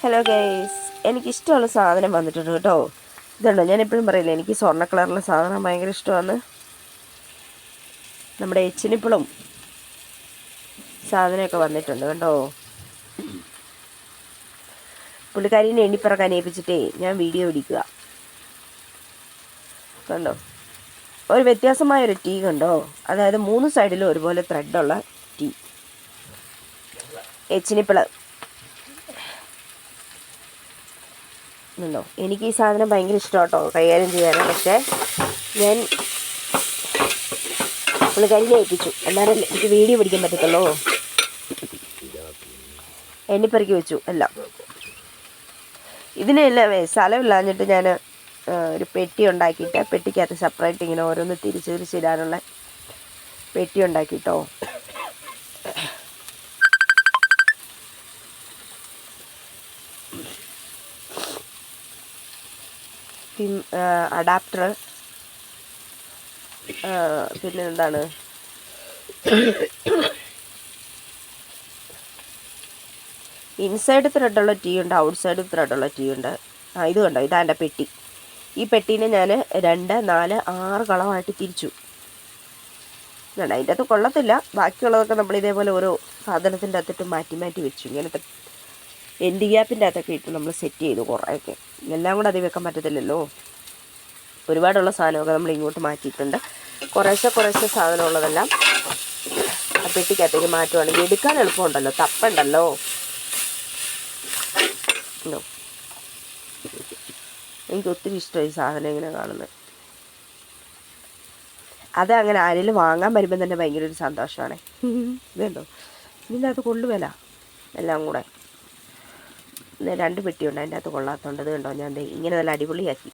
Hello guys, എനിക്കിഷ്ടമുള്ള സാധനം വന്നിട്ടുണ്ട് കേട്ടോ. ഇതുണ്ടോ, ഞാൻ എപ്പോഴും പറയില്ല എനിക്ക് സ്വർണ്ണ കളറിലെ സാധനം ഭയങ്കര ഇഷ്ടമാണ്. നമ്മുടെ എച്ചിനിപ്പിളും സാധനമൊക്കെ വന്നിട്ടുണ്ട് കേട്ടോ. പുള്ളിക്കാരീനെ എണ്ണിപ്പറക്കാൻ ഏൽപ്പിച്ചിട്ടേ ഞാൻ വീഡിയോ പിടിക്കുക. കണ്ടോ, ഒരു വ്യത്യാസമായൊരു ടീ കണ്ടോ, അതായത് 3 സൈഡിലും ഒരുപോലെ ത്രെഡുള്ള ടീ. എച്ചിനിപ്പിള് ഉണ്ടോ, എനിക്ക് ഈ സാധനം ഭയങ്കര ഇഷ്ടമാണ് കേട്ടോ കൈകാര്യം ചെയ്യാനും. പക്ഷേ ഞാൻ പുള്ളിക്കാരിനെ ഏൽപ്പിച്ചു, എന്നാലല്ലേ എനിക്ക് വീഡിയോ പിടിക്കാൻ പറ്റത്തുള്ളൂ. എണ്ണിപ്പെറുക്കി വെച്ചു എല്ലാം. ഇതിനെല്ലാം സ്ഥലമില്ലാഞ്ഞിട്ട് ഞാൻ ഒരു പെട്ടി ഉണ്ടാക്കിയിട്ട് പെട്ടിക്കകത്ത് സെപ്പറേറ്റ് ഇങ്ങനെ ഓരോന്ന് തിരിച്ചിടാനുള്ള പെട്ടി ഉണ്ടാക്കിട്ടോ. അഡാപ്റ്റർ, പിന്നെ എന്താണ്, ഇൻസൈഡ് ത്രെഡുള്ള ടീ ഉണ്ട്, ഔട്ട് സൈഡ് ത്രെഡുള്ള ടീ ഉണ്ട്. ഇത് കണ്ടോ, ഇതാ എൻ്റെ പെട്ടി. ഈ പെട്ടീനെ ഞാൻ 2, 4, 6 കളമായിട്ട് തിരിച്ചു. വേണ്ട, അതിൻ്റെ അകത്ത് കൊള്ളത്തില്ല. ബാക്കിയുള്ളതൊക്കെ നമ്മൾ ഇതേപോലെ ഓരോ സാധനത്തിൻ്റെ അകത്തിട്ട് മാറ്റി മാറ്റി വെച്ചു. ഇങ്ങനത്തെ എൻഡ് ഗ്യാപ്പിൻ്റെ അകത്തൊക്കെ ഇട്ട് നമ്മൾ സെറ്റ് ചെയ്തു. കുറേയൊക്കെ എല്ലാം കൂടെ അതിൽ വെക്കാൻ പറ്റത്തില്ലല്ലോ. ഒരുപാടുള്ള സാധനമൊക്കെ നമ്മൾ ഇങ്ങോട്ട് മാറ്റിയിട്ടുണ്ട്. കുറേശ്ശെ സാധനമുള്ളതെല്ലാം ആ പെട്ടിക്കകത്തേക്ക് മാറ്റുവാണെങ്കിൽ എടുക്കാൻ എളുപ്പമുണ്ടല്ലോ, തപ്പുണ്ടല്ലോ. എനിക്ക് ഒത്തിരി ഇഷ്ടമായി ഈ സാധനം ഇങ്ങനെ കാണുന്നത്. അത് അങ്ങനെ ആരെങ്കിലും വാങ്ങാൻ വരുമ്പം തന്നെ ഭയങ്കര ഒരു സന്തോഷമാണ്. ഇതുണ്ടോ, ഇതിൻ്റെ അകത്ത് കൊള്ളുവല്ല എല്ലാം കൂടെ. 2 പെട്ടിയുണ്ട്, അതിൻ്റെ അകത്ത് കൊള്ളാത്തതുകൊണ്ട് ഇത് കണ്ടോ, ഞാൻ ഇങ്ങനെ നല്ല അടിപൊളിയാക്കി.